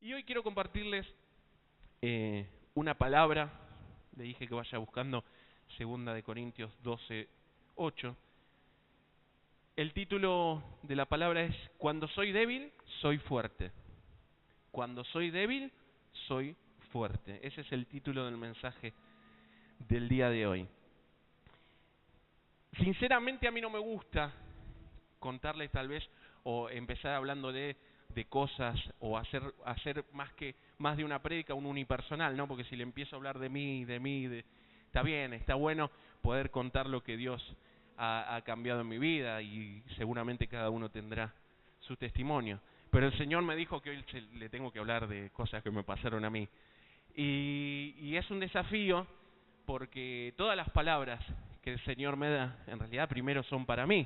Y hoy quiero compartirles una palabra. Le dije que vaya buscando 2 Corintios 12:8. El título de la palabra es Cuando soy débil, soy fuerte. Cuando soy débil, soy fuerte. Ese es el título del mensaje del día de hoy. Sinceramente a mí no me gusta contarles tal vez o empezar hablando de cosas o hacer más de una prédica, un unipersonal, ¿no? Porque si le empiezo a hablar de mí, está bien, está bueno poder contar lo que Dios ha cambiado en mi vida y seguramente cada uno tendrá su testimonio. Pero el Señor me dijo que hoy le tengo que hablar de cosas que me pasaron a mí. Y es un desafío porque todas las palabras que el Señor me da, en realidad primero son para mí.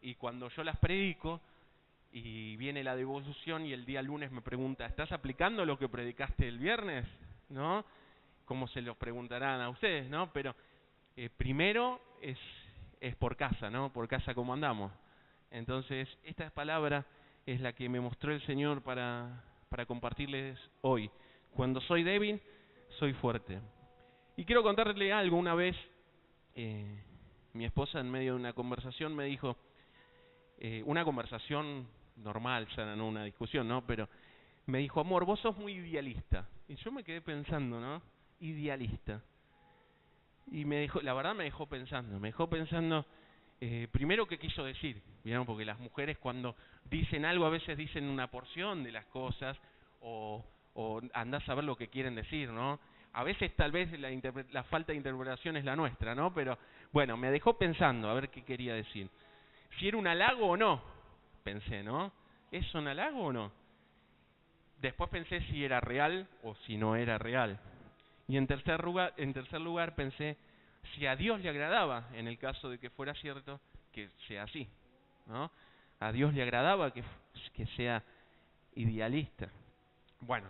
Y cuando yo las predico y viene la devolución y el día lunes me pregunta, ¿estás aplicando lo que predicaste el viernes? ¿No? Como se los preguntarán a ustedes, ¿no? Pero primero es por casa, ¿no? Por casa como andamos. Entonces, esta palabra es la que me mostró el Señor para compartirles hoy. Cuando soy débil, soy fuerte. Y quiero contarle algo. Una vez, mi esposa en medio de una conversación me dijo, una conversación normal, sana, no una discusión, ¿no? Pero me dijo, amor, vos sos muy idealista. Y yo me quedé pensando, ¿no? Idealista. Y la verdad me dejó pensando, primero qué quiso decir, ¿vieron? Porque las mujeres cuando dicen algo a veces dicen una porción de las cosas o andás a ver lo que quieren decir, ¿no? A veces tal vez la falta de interpretación es la nuestra, ¿no? Pero bueno, me dejó pensando a ver qué quería decir. Si era un halago o no, pensé, ¿no? ¿Es un halago o no? Después pensé si era real o si no era real. Y en tercer lugar pensé si a Dios le agradaba, en el caso de que fuera cierto, que sea así, ¿no? A Dios le agradaba que sea idealista. Bueno,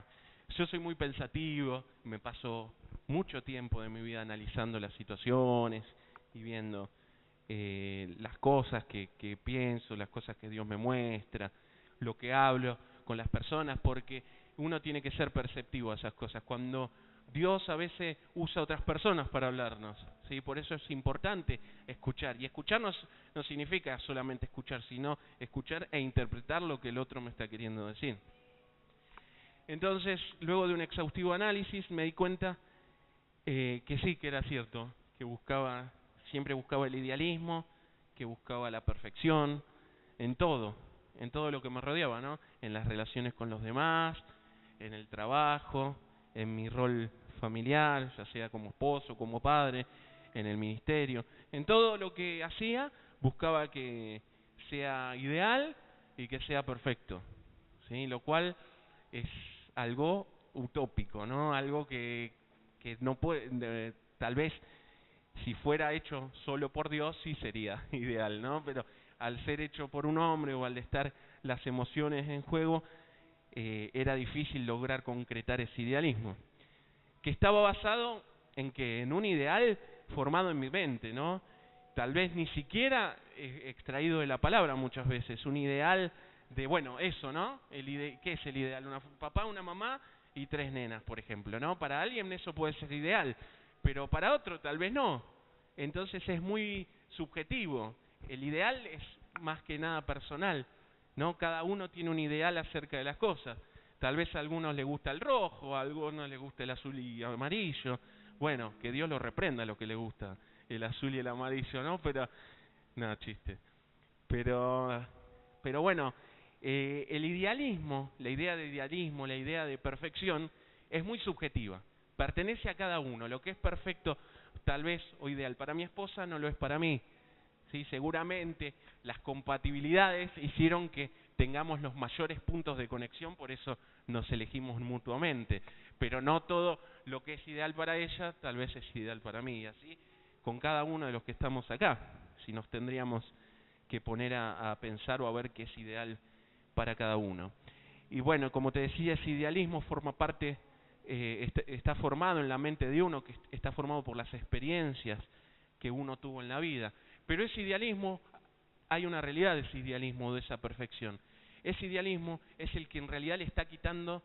yo soy muy pensativo, me paso mucho tiempo de mi vida analizando las situaciones y viendo las cosas que pienso, las cosas que Dios me muestra, lo que hablo con las personas, porque uno tiene que ser perceptivo a esas cosas. Cuando Dios a veces usa a otras personas para hablarnos, ¿sí? Por eso es importante escuchar. Y escuchar no significa solamente escuchar, sino escuchar e interpretar lo que el otro me está queriendo decir. Entonces, luego de un exhaustivo análisis, me di cuenta que sí, que era cierto, que siempre buscaba el idealismo, que buscaba la perfección, en todo lo que me rodeaba, ¿no? En las relaciones con los demás, en el trabajo, en mi rol familiar, ya sea como esposo, como padre, en el ministerio. En todo lo que hacía, buscaba que sea ideal y que sea perfecto, ¿sí? Lo cual es algo utópico, ¿no? Algo que no puede, tal vez si fuera hecho solo por Dios sí sería ideal, ¿no? Pero al ser hecho por un hombre o al estar las emociones en juego, era difícil lograr concretar ese idealismo, que estaba basado en un ideal formado en mi mente, ¿no? Tal vez ni siquiera extraído de la palabra muchas veces, un ideal de, bueno, eso, ¿no? ¿Qué es el ideal? Un papá, una mamá y 3 nenas, por ejemplo, ¿no? Para alguien eso puede ser ideal, pero para otro tal vez no. Entonces es muy subjetivo. El ideal es más que nada personal, ¿no? Cada uno tiene un ideal acerca de las cosas. Tal vez a algunos les gusta el rojo, a algunos les gusta el azul y amarillo. Bueno, que Dios lo reprenda a lo que le gusta el azul y el amarillo, ¿no? Pero, no, chiste. Pero bueno, el idealismo, la idea de idealismo, la idea de perfección, es muy subjetiva. Pertenece a cada uno. Lo que es perfecto, tal vez, o ideal para mi esposa, no lo es para mí. ¿Sí? Seguramente las compatibilidades hicieron que tengamos los mayores puntos de conexión, por eso nos elegimos mutuamente. Pero no todo lo que es ideal para ella, tal vez es ideal para mí. Y así con cada uno de los que estamos acá, si nos tendríamos que poner a pensar o a ver qué es ideal para cada uno. Y bueno, como te decía, ese idealismo forma parte, está formado en la mente de uno, que está formado por las experiencias que uno tuvo en la vida. Pero ese idealismo, hay una realidad de ese idealismo, de esa perfección. ese idealismo es el que en realidad le está quitando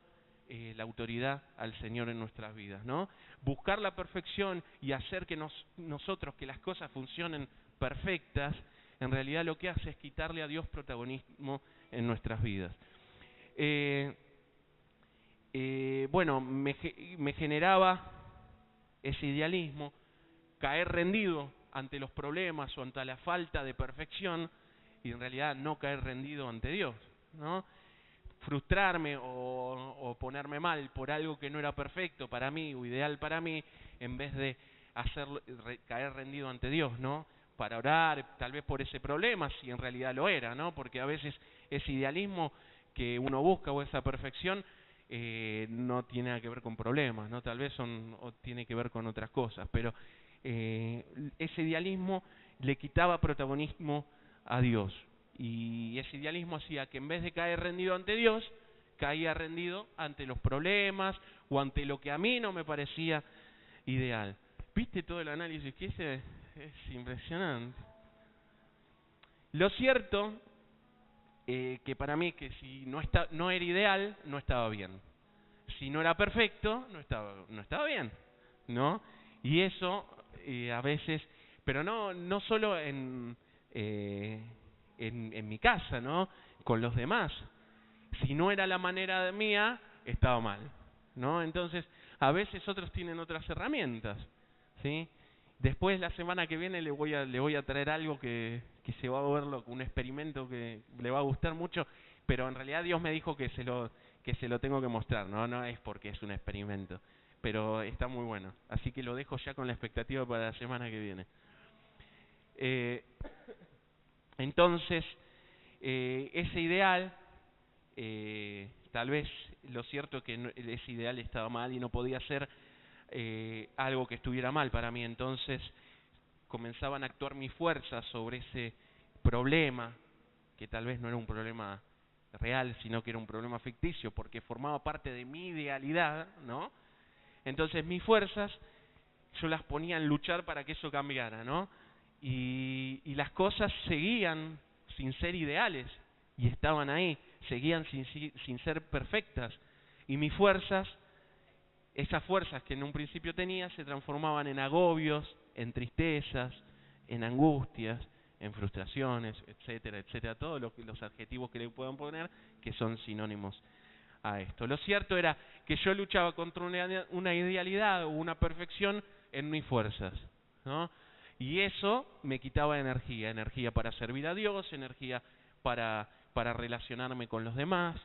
la autoridad al Señor en nuestras vidas, ¿no? Buscar la perfección y hacer que nosotros, que las cosas funcionen perfectas, en realidad lo que hace es quitarle a Dios protagonismo en nuestras vidas. Bueno, me generaba ese idealismo, caer rendido ante los problemas o ante la falta de perfección y en realidad no caer rendido ante Dios, ¿no? Frustrarme o ponerme mal por algo que no era perfecto para mí o ideal para mí, en vez de caer rendido ante Dios, ¿no? Para orar tal vez por ese problema, si en realidad lo era, ¿no? Porque a veces ese idealismo que uno busca o esa perfección no tiene nada que ver con problemas, ¿no? Tal vez tiene que ver con otras cosas, pero ese idealismo le quitaba protagonismo a Dios. Y ese idealismo hacía que en vez de caer rendido ante Dios, caía rendido ante los problemas o ante lo que a mí no me parecía ideal. ¿Viste todo el análisis que hice? Es impresionante. Lo cierto que para mí que si no era ideal, no estaba bien. Si no era perfecto, no estaba bien, ¿no? Y eso a veces, pero no solo en mi casa, ¿no? Con los demás. Si no era la manera mía, estaba mal, ¿no? Entonces, a veces otros tienen otras herramientas, ¿sí? Después, la semana que viene, le voy a traer algo que se va a ver, un experimento que le va a gustar mucho, pero en realidad Dios me dijo que se lo tengo que mostrar, ¿no? No es porque es un experimento, pero está muy bueno. Así que lo dejo ya con la expectativa para la semana que viene. Entonces, ese ideal, tal vez lo cierto es que ese ideal estaba mal y no podía ser algo que estuviera mal para mí. Entonces comenzaban a actuar mis fuerzas sobre ese problema, que tal vez no era un problema real, sino que era un problema ficticio, porque formaba parte de mi idealidad, ¿no? Entonces mis fuerzas yo las ponía en luchar para que eso cambiara, ¿no? Y las cosas seguían sin ser ideales, y estaban ahí, seguían sin ser perfectas, y mis fuerzas, esas fuerzas que en un principio tenía, se transformaban en agobios, en tristezas, en angustias, en frustraciones, etcétera, etcétera, todos los adjetivos que le puedan poner, que son sinónimos a esto. Lo cierto era que yo luchaba contra una idealidad o una perfección en mis fuerzas, ¿no? Y eso me quitaba energía para servir a Dios, energía para relacionarme con los demás.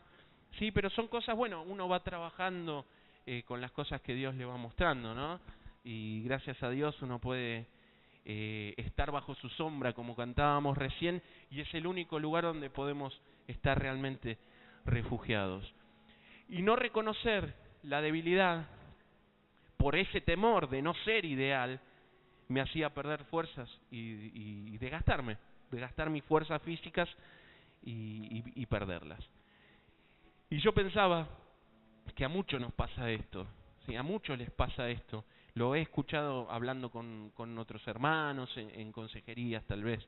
Sí, pero son cosas, bueno, uno va trabajando con las cosas que Dios le va mostrando, ¿no? Y gracias a Dios uno puede estar bajo su sombra, como cantábamos recién, y es el único lugar donde podemos estar realmente refugiados. Y no reconocer la debilidad por ese temor de no ser ideal me hacía perder fuerzas y desgastar mis fuerzas físicas y perderlas. Y yo pensaba que a muchos nos pasa esto, ¿sí? A muchos les pasa esto. Lo he escuchado hablando con otros hermanos, en consejerías tal vez.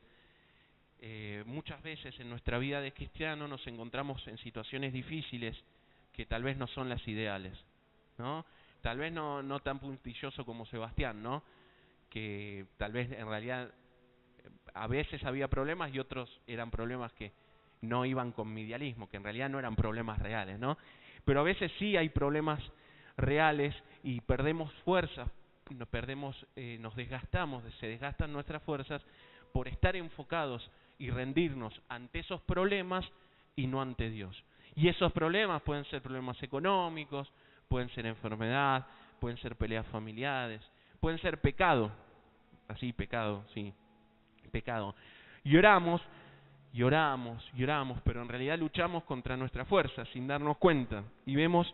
Muchas veces en nuestra vida de cristiano nos encontramos en situaciones difíciles que tal vez no son las ideales, ¿no? Tal vez no tan puntilloso como Sebastián, ¿no? Que tal vez en realidad a veces había problemas y otros eran problemas que no iban con mi idealismo, que en realidad no eran problemas reales, ¿no? Pero a veces sí hay problemas reales y perdemos fuerzas, nos desgastamos, se desgastan nuestras fuerzas por estar enfocados y rendirnos ante esos problemas y no ante Dios. Y esos problemas pueden ser problemas económicos, pueden ser enfermedad, pueden ser peleas familiares, pueden ser pecado, pecado. Y oramos, pero en realidad luchamos contra nuestra fuerza sin darnos cuenta. Y vemos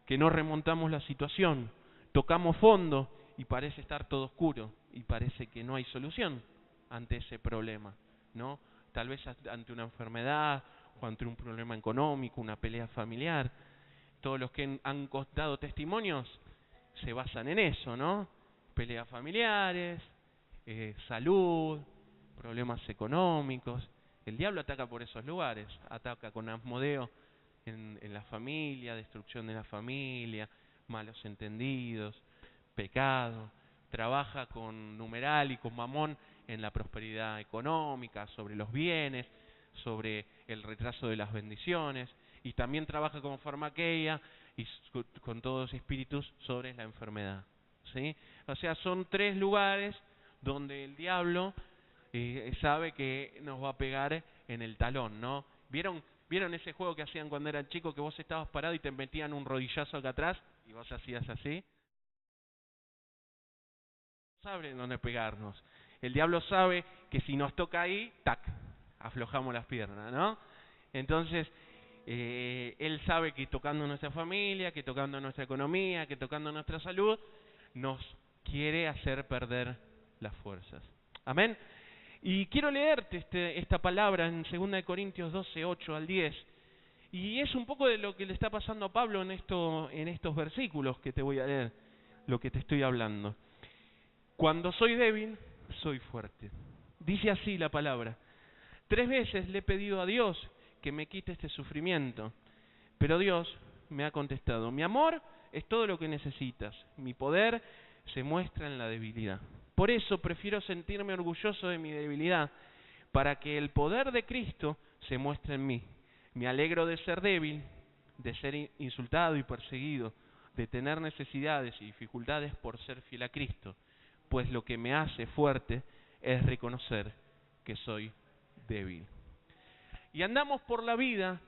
que no remontamos la situación, tocamos fondo y parece estar todo oscuro y parece que no hay solución ante ese problema, ¿no? Tal vez ante una enfermedad o ante un problema económico, una pelea familiar. Todos los que han dado testimonios se basan en eso, ¿no? Peleas familiares, salud, problemas económicos, El diablo ataca por esos lugares, ataca con Asmodeo en la familia, destrucción de la familia, malos entendidos, pecado. Trabaja con numeral y con mamón en la prosperidad económica, sobre los bienes, sobre el retraso de las bendiciones, y también trabaja con farmaqueia y con todos espíritus sobre la enfermedad, ¿sí? O sea, son 3 lugares donde el diablo sabe que nos va a pegar en el talón, ¿no? ¿Vieron ese juego que hacían cuando eran chicos, que vos estabas parado y te metían un rodillazo acá atrás y vos hacías así? Sabe dónde pegarnos. El diablo sabe que si nos toca ahí, tac, aflojamos las piernas, ¿no? Entonces, él sabe que tocando nuestra familia, que tocando nuestra economía, que tocando nuestra salud, nos quiere hacer perder las fuerzas. Amén. Y quiero leerte esta palabra en 2 Corintios 12, 8 al 10. Y es un poco de lo que le está pasando a Pablo en estos versículos que te voy a leer, lo que te estoy hablando. Cuando soy débil, soy fuerte. Dice así la palabra. 3 veces le he pedido a Dios que me quite este sufrimiento, pero Dios me ha contestado: mi amor es todo lo que necesitas, mi poder se muestra en la debilidad. Por eso prefiero sentirme orgulloso de mi debilidad, para que el poder de Cristo se muestre en mí. Me alegro de ser débil, de ser insultado y perseguido, de tener necesidades y dificultades por ser fiel a Cristo, pues lo que me hace fuerte es reconocer que soy débil. Y andamos por la vida,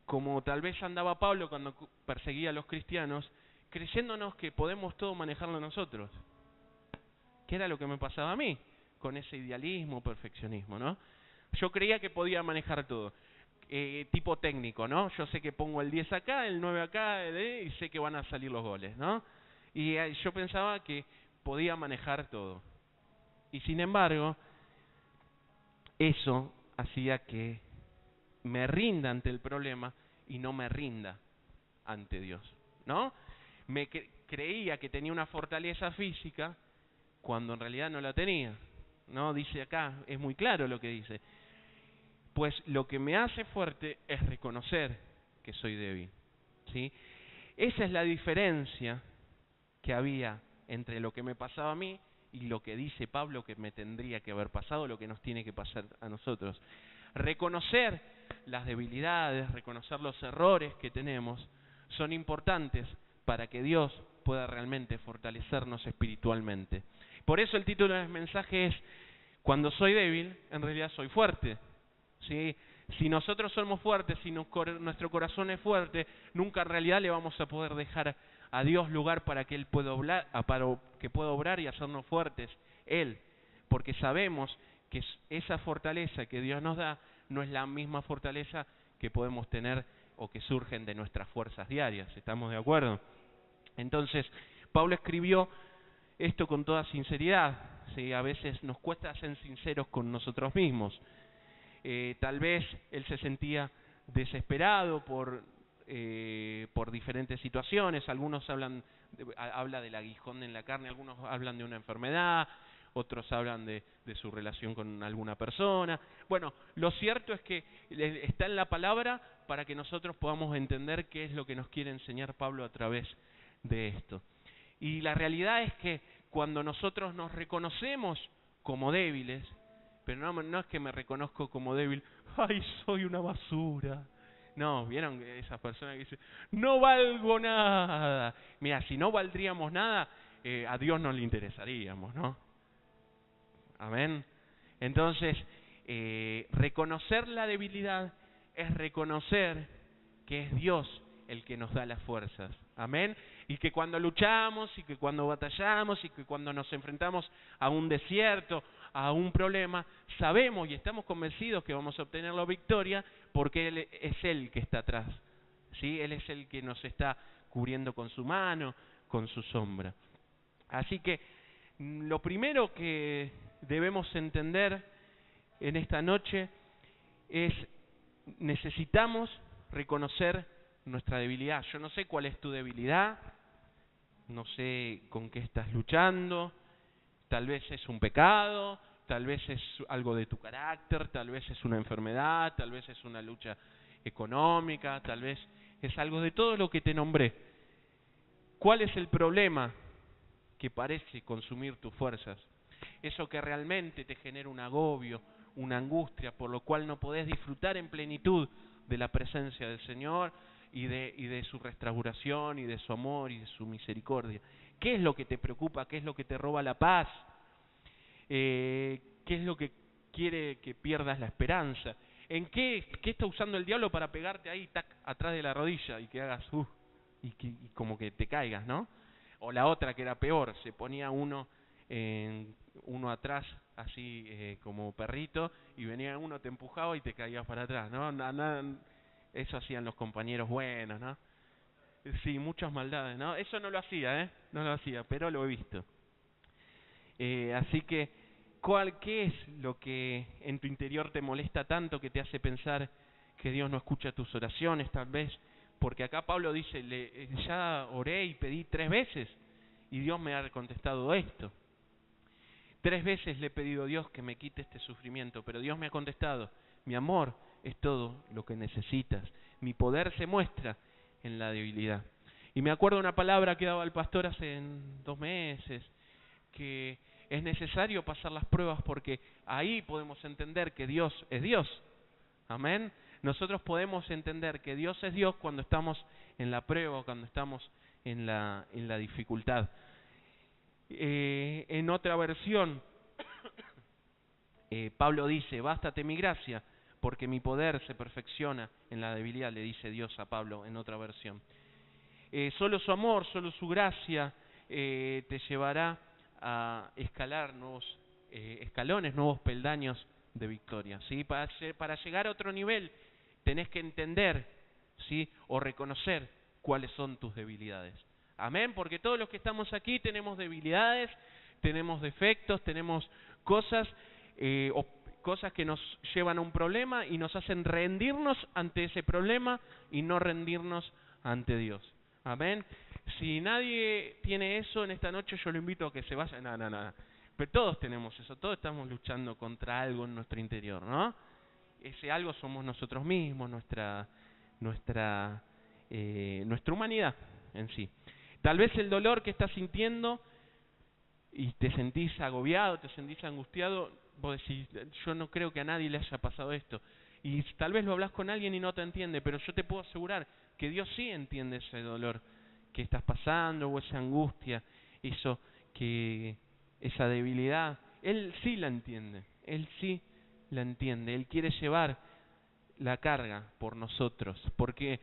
como tal vez andaba Pablo cuando perseguía a los cristianos, creyéndonos que podemos todo manejarlo nosotros, que era lo que me pasaba a mí, con ese idealismo, perfeccionismo, ¿no? Yo creía que podía manejar todo, tipo técnico, ¿no? Yo sé que pongo el 10 acá, el 9 acá, y sé que van a salir los goles, ¿no? Y yo pensaba que podía manejar todo. Y sin embargo, eso hacía que me rinda ante el problema y no me rinda ante Dios, ¿no? Creía que tenía una fortaleza física cuando en realidad no la tenía, ¿no? Dice acá, es muy claro lo que dice. Pues lo que me hace fuerte es reconocer que soy débil, ¿sí? Esa es la diferencia que había entre lo que me pasaba a mí y lo que dice Pablo que me tendría que haber pasado, lo que nos tiene que pasar a nosotros. Reconocer las debilidades, reconocer los errores que tenemos, son importantes para que Dios pueda realmente fortalecernos espiritualmente. Por eso el título del mensaje es: cuando soy débil, en realidad soy fuerte, ¿sí? Si nosotros somos fuertes, si nuestro corazón es fuerte, nunca en realidad le vamos a poder dejar a Dios lugar para que Él pueda obrar y hacernos fuertes, Él, porque sabemos que esa fortaleza que Dios nos da no es la misma fortaleza que podemos tener o que surgen de nuestras fuerzas diarias. ¿Estamos de acuerdo? Entonces, Pablo escribió esto con toda sinceridad, ¿sí? A veces nos cuesta ser sinceros con nosotros mismos. Tal vez él se sentía desesperado por diferentes situaciones. Algunos habla del aguijón en la carne, algunos hablan de una enfermedad, otros hablan de su relación con alguna persona. Bueno, lo cierto es que está en la palabra para que nosotros podamos entender qué es lo que nos quiere enseñar Pablo a través de esto. Y la realidad es que cuando nosotros nos reconocemos como débiles, pero no es que me reconozco como débil, ¡ay, soy una basura! No, ¿vieron esas personas que dicen, no valgo nada? Mira, si no valdríamos nada, a Dios no le interesaríamos, ¿no? Amén. Entonces, reconocer la debilidad es reconocer que es Dios el que nos da las fuerzas. Amén. Y que cuando luchamos, y que cuando batallamos, y que cuando nos enfrentamos a un desierto, a un problema, sabemos y estamos convencidos que vamos a obtener la victoria porque Él es el que está atrás, ¿sí? Él es el que nos está cubriendo con su mano, con su sombra. Así que lo primero que debemos entender en esta noche es: necesitamos reconocer nuestra debilidad. Yo no sé cuál es tu debilidad, no sé con qué estás luchando, tal vez es un pecado, tal vez es algo de tu carácter, tal vez es una enfermedad, tal vez es una lucha económica, tal vez es algo de todo lo que te nombré. ¿Cuál es el problema que parece consumir tus fuerzas? Eso que realmente te genera un agobio, una angustia, por lo cual no podés disfrutar en plenitud de la presencia del Señor y de su restauración y de su amor y de su misericordia. ¿Qué es lo que te preocupa? ¿Qué es lo que te roba la paz? ¿Qué es lo que quiere que pierdas la esperanza? ¿En qué está usando el diablo para pegarte ahí, tac, atrás de la rodilla y que hagas, y como que te caigas, ¿no? O la otra que era peor, se ponía uno atrás, así como perrito, y venía uno, te empujaba y te caías para atrás, ¿no? Eso hacían los compañeros buenos, ¿no? Sí, muchas maldades, ¿no? Eso no lo hacía, no lo hacía, pero lo he visto. Así que, ¿qué es lo que en tu interior te molesta tanto que te hace pensar que Dios no escucha tus oraciones, tal vez? Porque acá Pablo dice, ya oré y pedí 3 veces y Dios me ha contestado esto. 3 veces le he pedido a Dios que me quite este sufrimiento, pero Dios me ha contestado, mi amor es todo lo que necesitas, mi poder se muestra en la debilidad. Y me acuerdo una palabra que daba el pastor hace 2 meses, que es necesario pasar las pruebas porque ahí podemos entender que Dios es Dios. Amén. Nosotros podemos entender que Dios es Dios cuando estamos en la prueba, cuando estamos en la dificultad. En otra versión, Pablo dice, bástate mi gracia, porque mi poder se perfecciona en la debilidad, le dice Dios a Pablo en otra versión. Solo su amor, solo su gracia te llevará a escalar nuevos escalones, nuevos peldaños de victoria, ¿sí? Para llegar a otro nivel tenés que entender, ¿sí? O reconocer cuáles son tus debilidades. Amén, porque todos los que estamos aquí tenemos debilidades, tenemos defectos, tenemos cosas cosas que nos llevan a un problema y nos hacen rendirnos ante ese problema y no rendirnos ante Dios. Amén. Si nadie tiene eso en esta noche, yo lo invito a que se vaya. No. Pero todos tenemos eso, todos estamos luchando contra algo en nuestro interior, ¿no? Ese algo somos nosotros mismos, nuestra humanidad en sí. Tal vez el dolor que estás sintiendo y te sentís agobiado, te sentís angustiado, vos decís, yo no creo que a nadie le haya pasado esto. Y tal vez lo hablas con alguien y no te entiende, pero yo te puedo asegurar que Dios sí entiende ese dolor que estás pasando o esa angustia, esa debilidad. Él sí la entiende, Él sí la entiende. Él quiere llevar la carga por nosotros, porque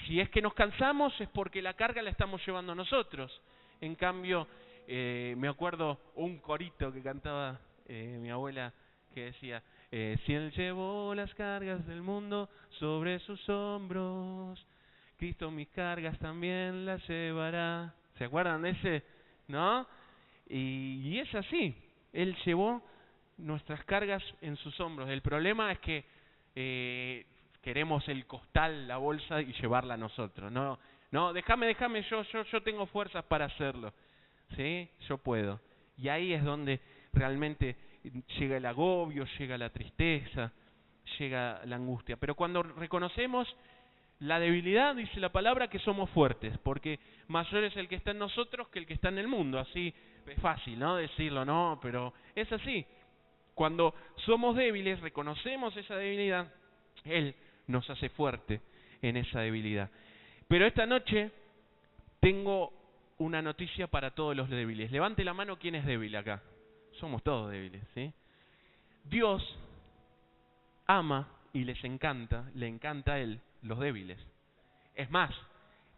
si es que nos cansamos es porque la carga la estamos llevando nosotros. En cambio, me acuerdo un corito que cantaba mi abuela que decía, si Él llevó las cargas del mundo sobre sus hombros, Cristo mis cargas también las llevará. ¿Se acuerdan de ese? ¿No? Y es así, Él llevó nuestras cargas en sus hombros. El problema es que queremos el costal, la bolsa y llevarla nosotros. No, déjame, yo tengo fuerzas para hacerlo. ¿Sí? Yo puedo. Y ahí es donde realmente llega el agobio, llega la tristeza, llega la angustia. Pero cuando reconocemos la debilidad, dice la palabra que somos fuertes, porque mayor es el que está en nosotros que el que está en el mundo. Así es fácil, ¿no? Decirlo, no, pero es así. Cuando somos débiles, reconocemos esa debilidad, Él nos hace fuerte en esa debilidad. Pero esta noche tengo una noticia para todos los débiles. Levante la mano, ¿quién es débil acá? Somos todos débiles, ¿sí? Dios ama y le encanta a Él, los débiles. Es más,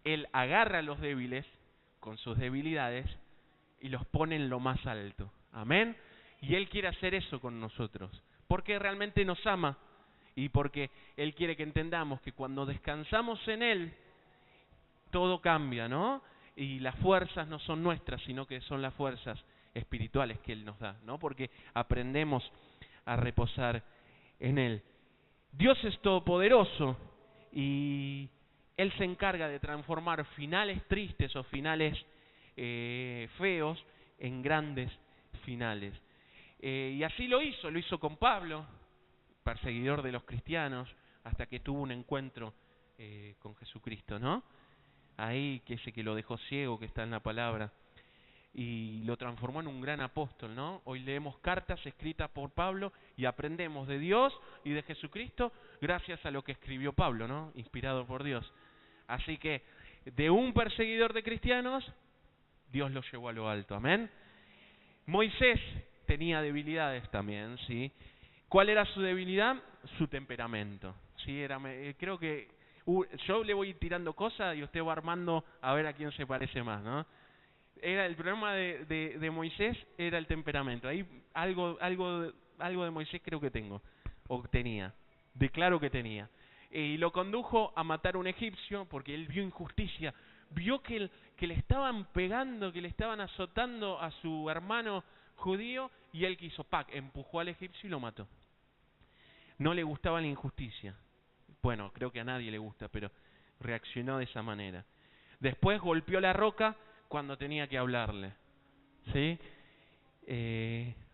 Él agarra a los débiles con sus debilidades y los pone en lo más alto. Amén. Y Él quiere hacer eso con nosotros, porque realmente nos ama y porque Él quiere que entendamos que cuando descansamos en Él, todo cambia, ¿no? Y las fuerzas no son nuestras, sino que son las fuerzas espirituales que Él nos da, ¿no? Porque aprendemos a reposar en Él. Dios es todopoderoso y Él se encarga de transformar finales tristes o finales feos en grandes finales. Y así lo hizo con Pablo, perseguidor de los cristianos, hasta que tuvo un encuentro con Jesucristo, ¿no? Ahí, que ese que lo dejó ciego, que está en la palabra, y lo transformó en un gran apóstol, ¿no? Hoy leemos cartas escritas por Pablo y aprendemos de Dios y de Jesucristo gracias a lo que escribió Pablo, ¿no? Inspirado por Dios. Así que, de un perseguidor de cristianos, Dios lo llevó a lo alto, ¿amén? Moisés tenía debilidades también, ¿sí? ¿Cuál era su debilidad? Su temperamento, ¿sí? Creo que yo le voy tirando cosas y usted va armando a ver a quién se parece más, ¿no? El problema de Moisés era el temperamento. Ahí algo de Moisés creo que tengo, o tenía, declaro que tenía. Y lo condujo a matar a un egipcio porque él vio injusticia, vio que le estaban pegando, que le estaban azotando a su hermano judío, y él quiso, empujó al egipcio y lo mató. No le gustaba la injusticia. Bueno, creo que a nadie le gusta, pero reaccionó de esa manera. Después golpeó la roca cuando tenía que hablarle, ¿sí?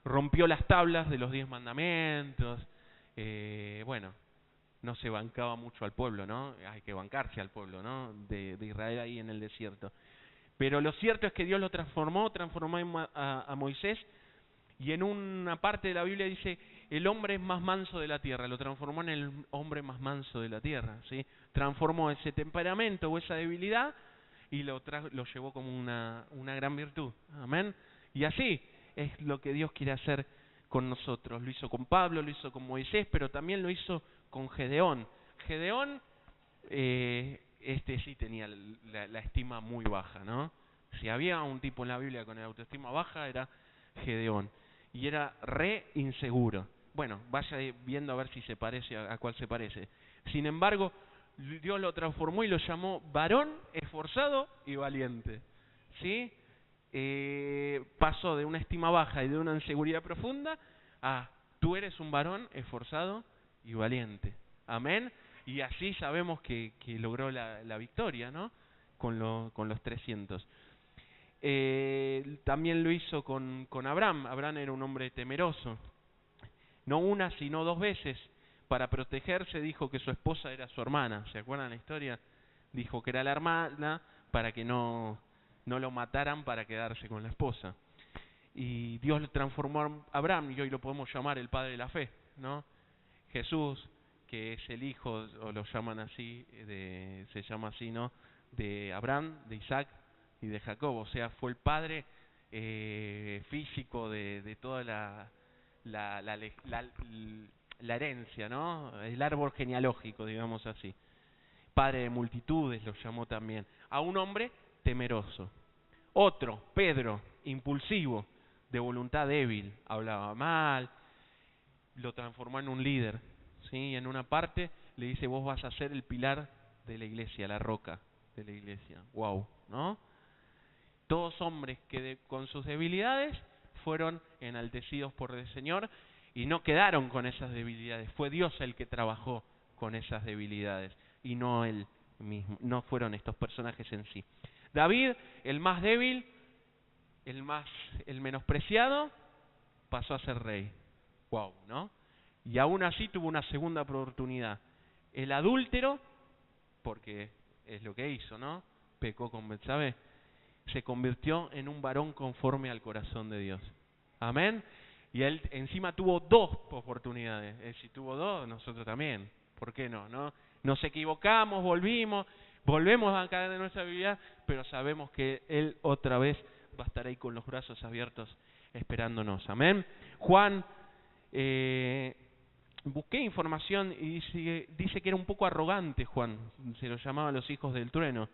Rompió las tablas de los 10 mandamientos. Bueno, no se bancaba mucho al pueblo, ¿no? Hay que bancarse al pueblo, ¿no? De Israel ahí en el desierto. Pero lo cierto es que Dios lo transformó a Moisés, y en una parte de la Biblia dice, el hombre es más manso de la tierra, lo transformó en el hombre más manso de la tierra, ¿sí? Transformó ese temperamento o esa debilidad y lo llevó como una gran virtud, amén. Y así es lo que Dios quiere hacer con nosotros. Lo hizo con Pablo, lo hizo con Moisés, pero también lo hizo con Gedeón. Gedeón, sí tenía la estima muy baja, ¿no? Si había un tipo en la Biblia con la autoestima baja, era Gedeón. Y era re inseguro. Bueno, vaya viendo a ver si se parece a cuál se parece. Sin embargo, Dios lo transformó y lo llamó varón esforzado y valiente, ¿sí? Pasó de una estima baja y de una inseguridad profunda a tú eres un varón esforzado y valiente, amén. Y así sabemos que logró la victoria, ¿no? Con los 300. También lo hizo con Abraham. Abraham era un hombre temeroso. No una, sino 2 veces. Para protegerse dijo que su esposa era su hermana. ¿Se acuerdan la historia? Dijo que era la hermana para que no lo mataran para quedarse con la esposa. Y Dios lo transformó a Abraham, y hoy lo podemos llamar el padre de la fe, ¿no? Jesús, que es el hijo, o lo llaman así, se llama así, ¿no? De Abraham, de Isaac y de Jacob. O sea, fue el padre físico de toda la herencia, ¿no? El árbol genealógico, digamos así. Padre de multitudes lo llamó también. A un hombre temeroso. Otro, Pedro, impulsivo, de voluntad débil, hablaba mal, lo transformó en un líder, ¿sí? En una parte le dice, vos vas a ser el pilar de la iglesia, la roca de la iglesia. Wow, ¿no? Todos hombres que con sus debilidades fueron enaltecidos por el Señor y no quedaron con esas debilidades. Fue Dios el que trabajó con esas debilidades y no él mismo, no fueron estos personajes en sí. David, el más débil, el menospreciado, pasó a ser rey. Wow, ¿no? Y aún así tuvo una segunda oportunidad. El adúltero, porque es lo que hizo, ¿no? Pecó con Betsabé. Se convirtió en un varón conforme al corazón de Dios. Amén. Y él encima tuvo 2 oportunidades. Si tuvo 2, nosotros también. ¿Por qué no? Nos equivocamos, volvemos a caer de nuestra vida, pero sabemos que Él otra vez va a estar ahí con los brazos abiertos esperándonos. Amén. Juan, busqué información y dice que era un poco arrogante Juan, se lo llamaba los hijos del trueno,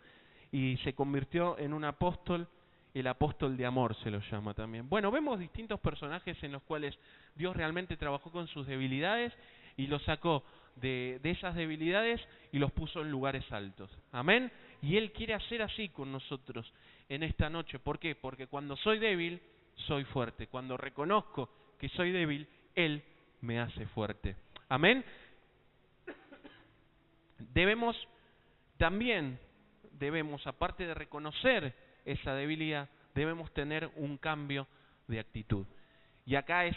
y se convirtió en un apóstol, el apóstol de amor se lo llama también. Bueno, vemos distintos personajes en los cuales Dios realmente trabajó con sus debilidades y los sacó de esas debilidades y los puso en lugares altos. Amén. Y Él quiere hacer así con nosotros en esta noche. ¿Por qué? Porque cuando soy débil, soy fuerte. Cuando reconozco que soy débil, Él me hace fuerte. Amén. Debemos, aparte de reconocer esa debilidad, debemos tener un cambio de actitud. Y acá es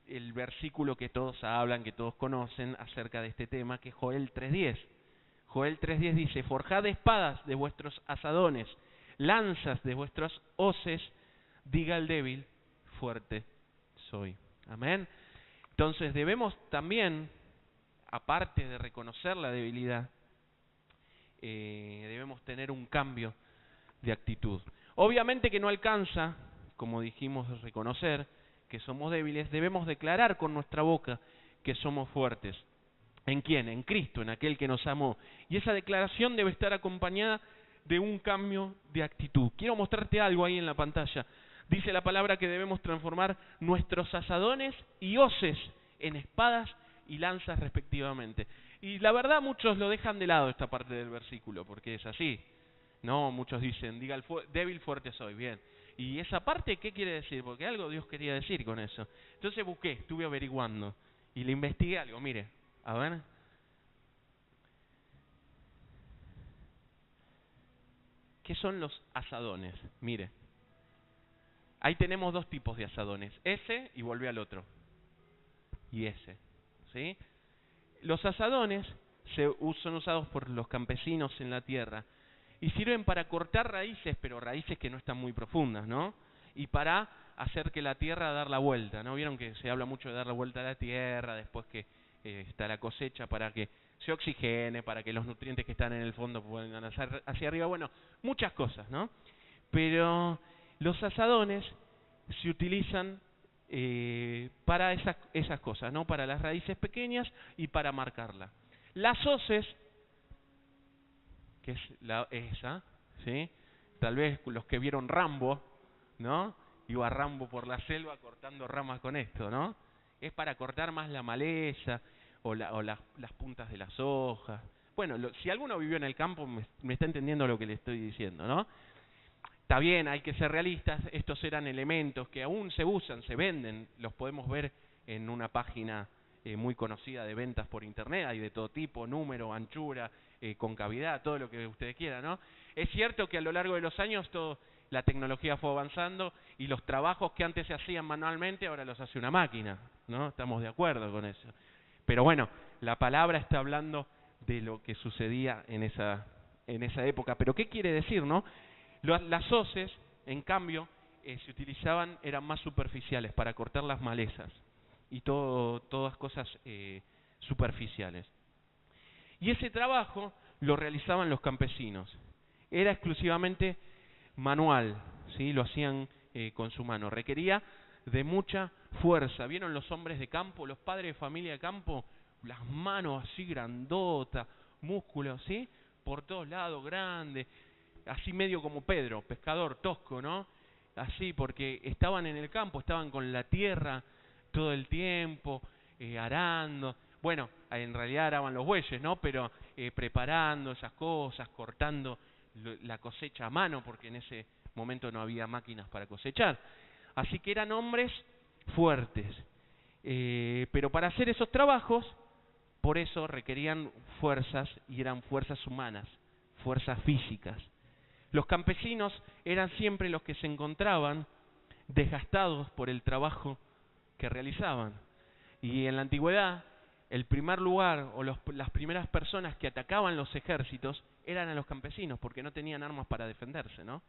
el versículo que todos hablan, que todos conocen acerca de este tema, que es Joel 3:10. Joel 3:10 dice: forjad espadas de vuestros asadones, lanzas de vuestras hoces, diga el débil, fuerte soy. Amén. Entonces debemos también, aparte de reconocer la debilidad, debemos tener un cambio de actitud. Obviamente que no alcanza, como dijimos, reconocer que somos débiles. Debemos declarar con nuestra boca que somos fuertes. ¿En quién? En Cristo, en aquel que nos amó. Y esa declaración debe estar acompañada de un cambio de actitud. Quiero mostrarte algo ahí en la pantalla. Dice la palabra que debemos transformar nuestros asadones y hoces en espadas y lanzas respectivamente. Y la verdad muchos lo dejan de lado esta parte del versículo, porque es así. No, muchos dicen, diga el débil, fuerte soy. Bien. ¿Y esa parte qué quiere decir? Porque algo Dios quería decir con eso. Entonces busqué, estuve averiguando y le investigué algo. Mire, a ver. ¿Qué son los asadones? Mire. Ahí tenemos dos tipos de asadones. Ese y volví al otro. Y ese. ¿Sí? Los asadones son usados por los campesinos en la tierra y sirven para cortar raíces, pero raíces que no están muy profundas, ¿no? Y para hacer que la tierra dar la vuelta, ¿no? Vieron que se habla mucho de dar la vuelta a la tierra después que está la cosecha, para que se oxigene, para que los nutrientes que están en el fondo puedan hacia arriba. Bueno, muchas cosas, ¿no? Pero los asadones se utilizan para esas cosas, ¿no? Para las raíces pequeñas y para marcarla. Las hoces, que es esa, ¿sí? Tal vez los que vieron Rambo, ¿no? Iba Rambo por la selva cortando ramas con esto, ¿no? Es para cortar más la maleza o las puntas de las hojas. Bueno, si alguno vivió en el campo me está entendiendo lo que le estoy diciendo, ¿no? Está bien, hay que ser realistas, estos eran elementos que aún se usan, se venden, los podemos ver en una página muy conocida de ventas por internet, hay de todo tipo, número, anchura, concavidad, todo lo que ustedes quieran, ¿no? Es cierto que a lo largo de los años la tecnología fue avanzando y los trabajos que antes se hacían manualmente ahora los hace una máquina, ¿no? Estamos de acuerdo con eso. Pero bueno, la palabra está hablando de lo que sucedía en esa época. ¿Pero qué quiere decir, no? Las hoces, en cambio, se utilizaban, eran más superficiales para cortar las malezas y todas cosas superficiales. Y ese trabajo lo realizaban los campesinos. Era exclusivamente manual, ¿sí? Lo hacían con su mano. Requería de mucha fuerza. ¿Vieron los hombres de campo, los padres de familia de campo? Las manos así grandotas, músculos, ¿sí? Por todos lados, grandes. Así medio como Pedro, pescador tosco, ¿no? Así, porque estaban en el campo, estaban con la tierra todo el tiempo, arando. Bueno, en realidad araban los bueyes, ¿no? Pero preparando esas cosas, cortando la cosecha a mano, porque en ese momento no había máquinas para cosechar. Así que eran hombres fuertes. Pero para hacer esos trabajos, por eso requerían fuerzas, y eran fuerzas humanas, fuerzas físicas. Los campesinos eran siempre los que se encontraban desgastados por el trabajo que realizaban. Y en la antigüedad, el primer lugar o las primeras personas que atacaban los ejércitos eran a los campesinos, porque no tenían armas para defenderse, ¿no?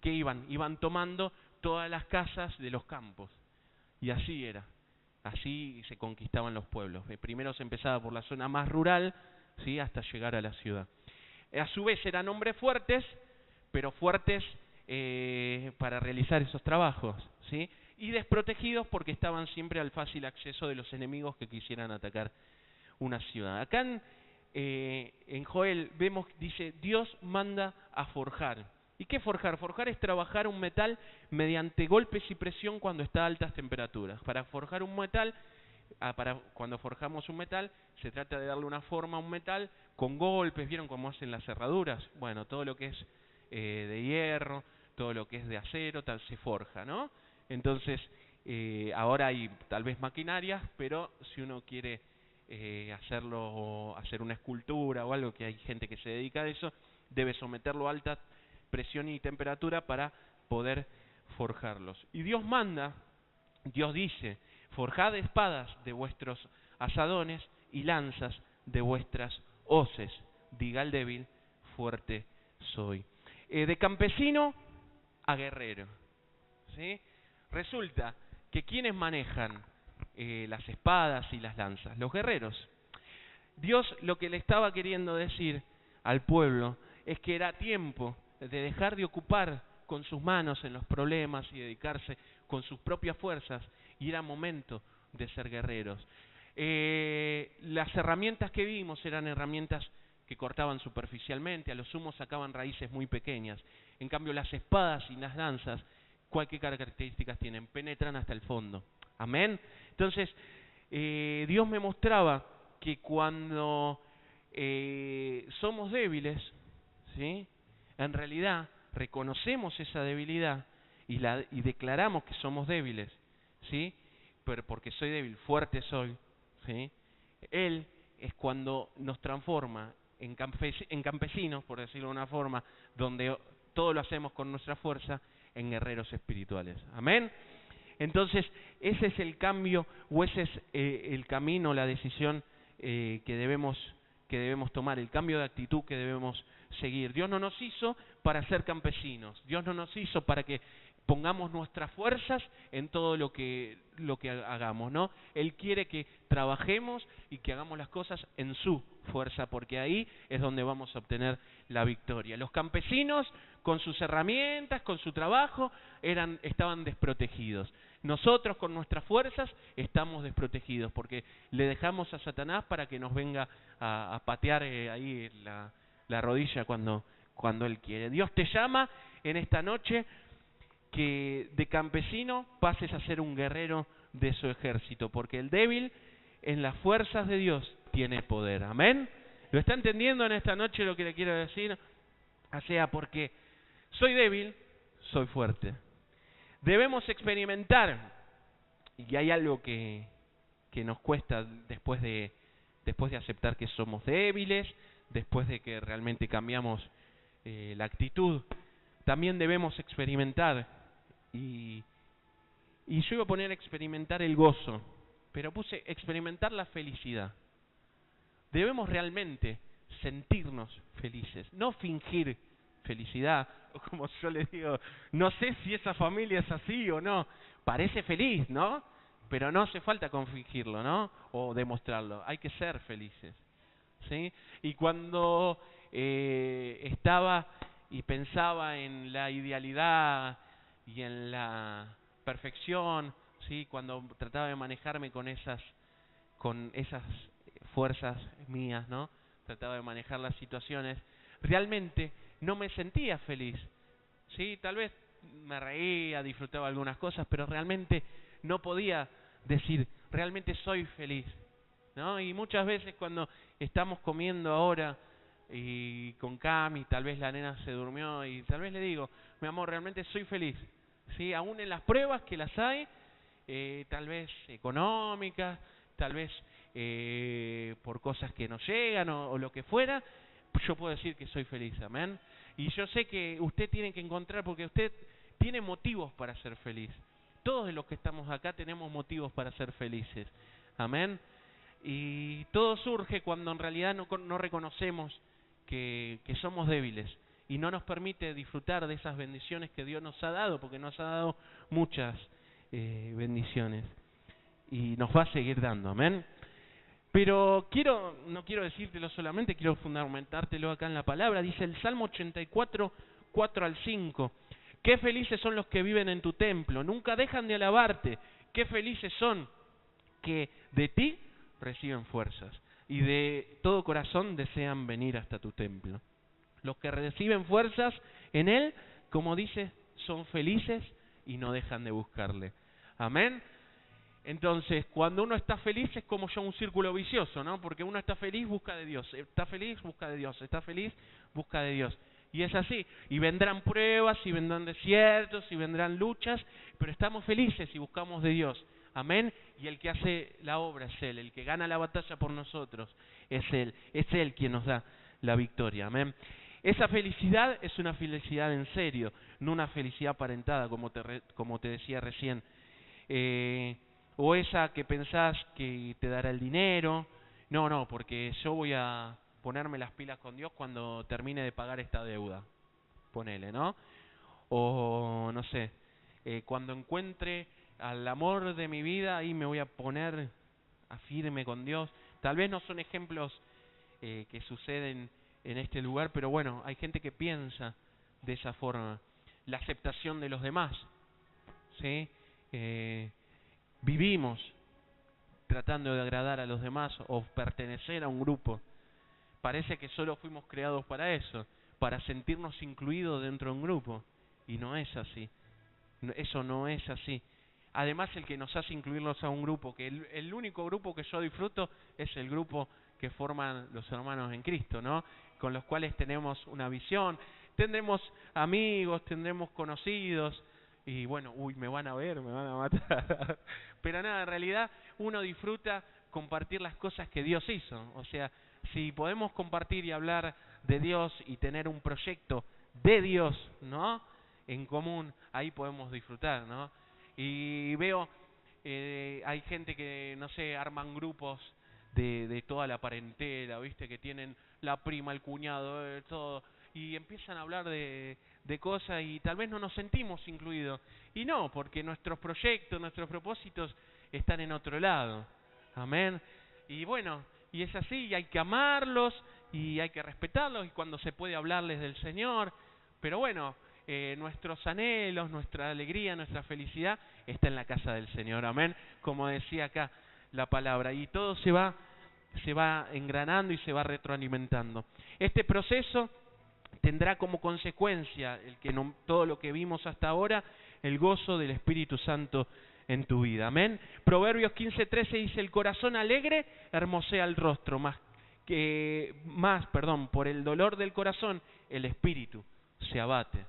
¿Qué iban? Iban tomando todas las casas de los campos. Y así era. Así se conquistaban los pueblos. Primero se empezaba por la zona más rural, ¿sí? Hasta llegar a la ciudad. A su vez eran hombres fuertes, pero fuertes para realizar esos trabajos, ¿sí? Y desprotegidos porque estaban siempre al fácil acceso de los enemigos que quisieran atacar una ciudad. Acá en Joel vemos, dice, Dios manda a forjar. ¿Y qué forjar? Forjar es trabajar un metal mediante golpes y presión cuando está a altas temperaturas. Para forjar un metal, cuando forjamos un metal, se trata de darle una forma a un metal con golpes. ¿Vieron cómo hacen las cerraduras? Bueno, todo lo que es de hierro, todo lo que es de acero, tal, se forja, ¿no? Entonces, ahora hay tal vez maquinarias, pero si uno quiere hacer una escultura o algo, que hay gente que se dedica a eso, debe someterlo a alta presión y temperatura para poder forjarlos. Y Dios manda Dios dice, forjad espadas de vuestros asadones y lanzas de vuestras hoces. Diga el débil, fuerte soy. De campesino a guerrero, ¿sí? Resulta que quienes manejan las espadas y las lanzas, los guerreros. Dios lo que le estaba queriendo decir al pueblo es que era tiempo de dejar de ocupar con sus manos en los problemas y dedicarse con sus propias fuerzas, y era momento de ser guerreros. Las herramientas que vimos eran herramientas que cortaban superficialmente, a lo sumo sacaban raíces muy pequeñas. En cambio, las espadas y las lanzas, ¿qué características tienen? Penetran hasta el fondo. Amén. Entonces, Dios me mostraba que cuando somos débiles, ¿sí?, en realidad reconocemos esa debilidad y declaramos que somos débiles, ¿sí?, pero porque soy débil, fuerte soy, ¿sí?, Él es cuando nos transforma en campesinos, por decirlo de una forma, donde todo lo hacemos con nuestra fuerza, en guerreros espirituales. Amén. Entonces, ese es el cambio, o ese es el camino, la decisión que debemos tomar, el cambio de actitud que debemos seguir. Dios no nos hizo para ser campesinos, Dios no nos hizo para que pongamos nuestras fuerzas en todo lo que hagamos, ¿no? Él quiere que trabajemos y que hagamos las cosas en su fuerza, porque ahí es donde vamos a obtener la victoria. Los campesinos, con sus herramientas, con su trabajo, estaban desprotegidos. Nosotros, con nuestras fuerzas, estamos desprotegidos, porque le dejamos a Satanás para que nos venga a patear ahí la rodilla cuando Él quiere. Dios te llama en esta noche que de campesino pases a ser un guerrero de su ejército, porque el débil en las fuerzas de Dios tiene poder. Amén. ¿Lo está entendiendo en esta noche lo que le quiero decir? O sea, porque soy débil, soy fuerte. Debemos experimentar, y hay algo que nos cuesta después de aceptar que somos débiles, después de que realmente cambiamos la actitud, también debemos experimentar, y yo iba a poner experimentar el gozo, pero puse experimentar la felicidad. Debemos realmente sentirnos felices, no fingir felicidad, o como yo les digo, no sé si esa familia es así o no, parece feliz, ¿no? Pero no hace falta con fingirlo, ¿no? O demostrarlo, hay que ser felices, ¿sí? Y cuando estaba y pensaba en la idealidad y en la perfección, ¿sí?, cuando trataba de manejarme con esas fuerzas mías, ¿no?, trataba de manejar las situaciones, realmente no me sentía feliz, ¿sí? Tal vez me reía, disfrutaba algunas cosas, pero realmente no podía decir, realmente soy feliz, ¿no? Y muchas veces cuando estamos comiendo ahora y con Cami, tal vez la nena se durmió y tal vez le digo, mi amor, realmente soy feliz, ¿sí? Aún en las pruebas que las hay, tal vez económicas, tal vez por cosas que no llegan o lo que fuera, yo puedo decir que soy feliz, amén. Y yo sé que usted tiene que encontrar, porque usted tiene motivos para ser feliz. Todos los que estamos acá tenemos motivos para ser felices, amén. Y todo surge cuando en realidad no reconocemos que somos débiles y no nos permite disfrutar de esas bendiciones que Dios nos ha dado, porque nos ha dado muchas bendiciones y nos va a seguir dando, amén. Pero no quiero decírtelo solamente, quiero fundamentártelo acá en la palabra. Dice el Salmo 84, 4 al 5. Qué felices son los que viven en tu templo, nunca dejan de alabarte. Qué felices son que de ti reciben fuerzas y de todo corazón desean venir hasta tu templo. Los que reciben fuerzas en Él, como dice, son felices y no dejan de buscarle. Amén. Entonces, cuando uno está feliz es como ya un círculo vicioso, ¿no? Porque uno está feliz, busca de Dios. Está feliz, busca de Dios. Está feliz, busca de Dios. Y es así. Y vendrán pruebas, y vendrán desiertos, y vendrán luchas, pero estamos felices y buscamos de Dios. Amén. Y el que hace la obra es Él. El que gana la batalla por nosotros es Él. Es Él quien nos da la victoria. Amén. Esa felicidad es una felicidad en serio, no una felicidad aparentada, como te decía recién. O esa que pensás que te dará el dinero. No, porque yo voy a ponerme las pilas con Dios cuando termine de pagar esta deuda. Ponele, ¿no? O no sé, cuando encuentre al amor de mi vida, ahí me voy a poner a firme con Dios. Tal vez no son ejemplos que suceden en este lugar, pero bueno, hay gente que piensa de esa forma. La aceptación de los demás, ¿sí? Vivimos tratando de agradar a los demás o pertenecer a un grupo. Parece que solo fuimos creados para eso, para sentirnos incluidos dentro de un grupo. Y no es así. Eso no es así. Además, el que nos hace incluirlos a un grupo, que el único grupo que yo disfruto es el grupo que forman los hermanos en Cristo, ¿no? Con los cuales tenemos una visión, tendremos amigos, tendremos conocidos, y bueno, me van a ver, me van a matar. Pero nada, en realidad uno disfruta compartir las cosas que Dios hizo. O sea, si podemos compartir y hablar de Dios y tener un proyecto de Dios, ¿no?, en común, ahí podemos disfrutar, ¿no? Y veo, hay gente que, no sé, arman grupos de toda la parentela, ¿viste? Que tienen la prima, el cuñado, todo, y empiezan a hablar de cosas y tal vez no nos sentimos incluidos. Y no, porque nuestros proyectos, nuestros propósitos están en otro lado. Amén. Y bueno, y es así, y hay que amarlos, y hay que respetarlos, y cuando se puede hablarles del Señor. Pero bueno, nuestros anhelos, nuestra alegría, nuestra felicidad está en la casa del Señor, amén, como decía acá la palabra, y todo se va engranando y se va retroalimentando. Este proceso tendrá como consecuencia todo lo que vimos hasta ahora, el gozo del Espíritu Santo en tu vida, amén. Proverbios 15:13 dice: el corazón alegre hermosea el rostro, por el dolor del corazón el espíritu se abate.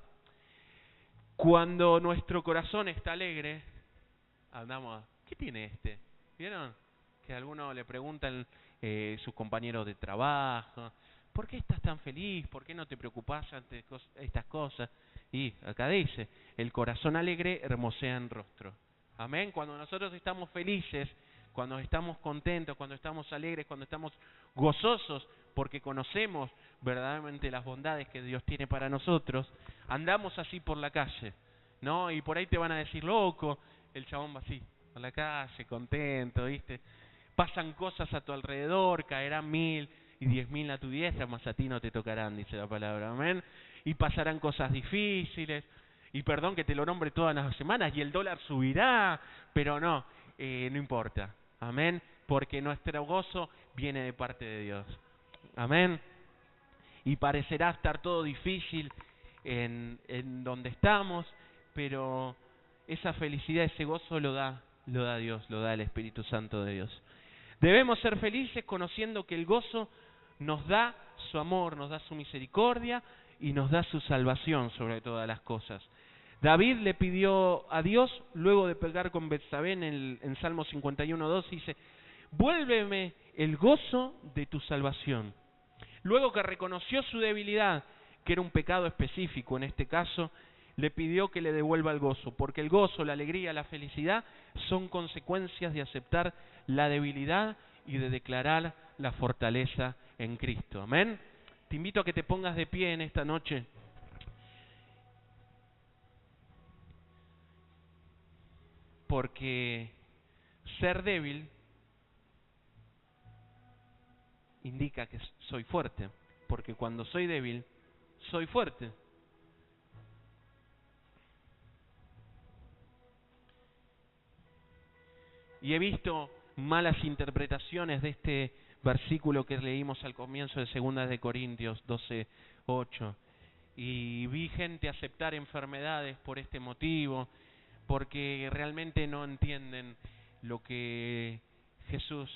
Cuando nuestro corazón está alegre, andamos, ¿qué tiene este? ¿Vieron? Que a alguno le preguntan sus compañeros de trabajo, ¿por qué estás tan feliz? ¿Por qué no te preocupas ante estas cosas? Y acá dice, el corazón alegre hermosea el rostro. Amén. Cuando nosotros estamos felices, cuando estamos contentos, cuando estamos alegres, cuando estamos gozosos, porque conocemos verdaderamente las bondades que Dios tiene para nosotros, andamos así por la calle, ¿no? Y por ahí te van a decir, loco, el chabón va así, por la calle, contento, ¿viste? Pasan cosas a tu alrededor, caerán 1000 y 10.000 a tu diestra, mas a ti no te tocarán, dice la palabra, amén. Y pasarán cosas difíciles, y perdón que te lo nombre todas las semanas, y el dólar subirá, pero no importa, amén, porque nuestro gozo viene de parte de Dios, amén. Y parecerá estar todo difícil en donde estamos, pero esa felicidad, ese gozo lo da Dios, lo da el Espíritu Santo de Dios. Debemos ser felices conociendo que el gozo nos da su amor, nos da su misericordia y nos da su salvación sobre todas las cosas. David le pidió a Dios, luego de pecar con Betsabé en Salmo 51:2, dice: vuélveme el gozo de tu salvación. Luego que reconoció su debilidad, que era un pecado específico en este caso, le pidió que le devuelva el gozo, porque el gozo, la alegría, la felicidad son consecuencias de aceptar la debilidad y de declarar la fortaleza en Cristo. Amén. Te invito a que te pongas de pie en esta noche. Porque ser débil indica que soy fuerte, porque cuando soy débil, soy fuerte. Y he visto malas interpretaciones de este versículo que leímos al comienzo de 2 de Corintios 12:8. Y vi gente aceptar enfermedades por este motivo, porque realmente no entienden lo que Jesús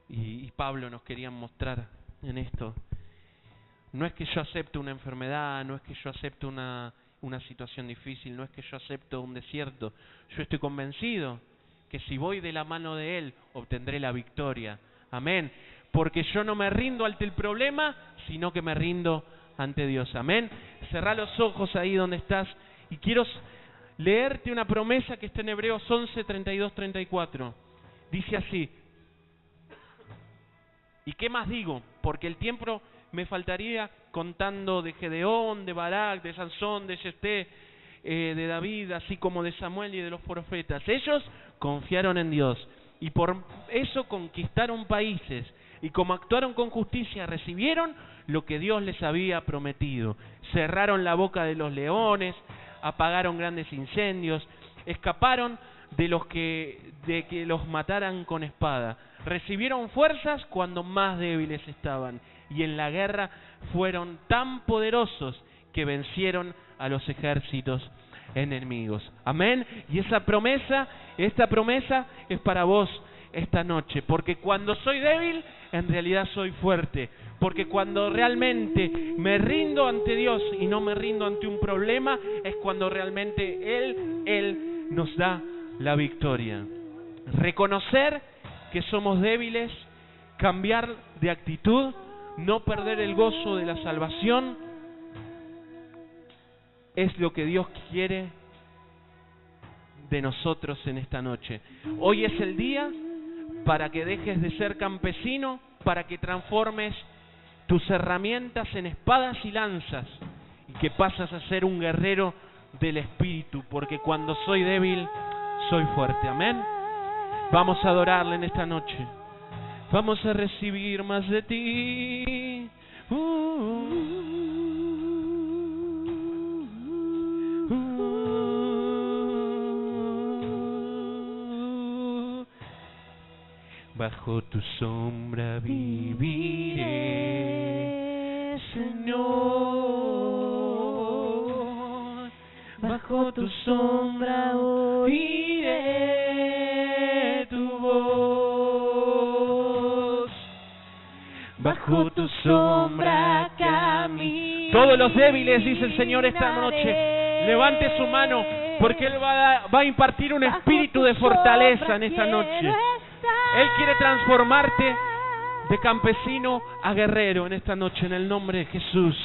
y Pablo nos querían mostrar en esto. No es que yo acepte una enfermedad, no es que yo acepte una situación difícil, no es que yo acepto un desierto. Yo estoy convencido que si voy de la mano de Él, obtendré la victoria. Amén. Porque yo no me rindo ante el problema, sino que me rindo ante Dios. Amén. Cerrá los ojos ahí donde estás y quiero leerte una promesa que está en Hebreos 11, 32, 34. Dice así: ¿y qué más digo? Porque el tiempo me faltaría contando de Gedeón, de Barak, de Sansón, de Jefté, de David, así como de Samuel y de los profetas. Ellos confiaron en Dios y por eso conquistaron países, y como actuaron con justicia recibieron lo que Dios les había prometido. Cerraron la boca de los leones, apagaron grandes incendios, escaparon de que los mataran con espada. Recibieron fuerzas cuando más débiles estaban, y en la guerra fueron tan poderosos que vencieron a los ejércitos enemigos. Amén. Y esta promesa es para vos esta noche, porque cuando soy débil, en realidad soy fuerte. Porque cuando realmente me rindo ante Dios y no me rindo ante un problema, es cuando realmente Él nos da la victoria. Reconocer que somos débiles, cambiar de actitud, no perder el gozo de la salvación, es lo que Dios quiere de nosotros en esta noche. Hoy es el día para que dejes de ser campesino, para que transformes tus herramientas en espadas y lanzas, y que pasas a ser un guerrero del Espíritu, porque cuando soy débil, soy fuerte. Amén. Vamos a adorarle en esta noche. Vamos a recibir más de ti. Bajo tu sombra viviré, Señor. Bajo tu sombra oiré tu voz. Bajo tu sombra camino. Todos los débiles, dice el Señor esta noche, levante su mano, porque Él va a impartir un espíritu de fortaleza en esta noche. Él quiere transformarte de campesino a guerrero en esta noche, en el nombre de Jesús.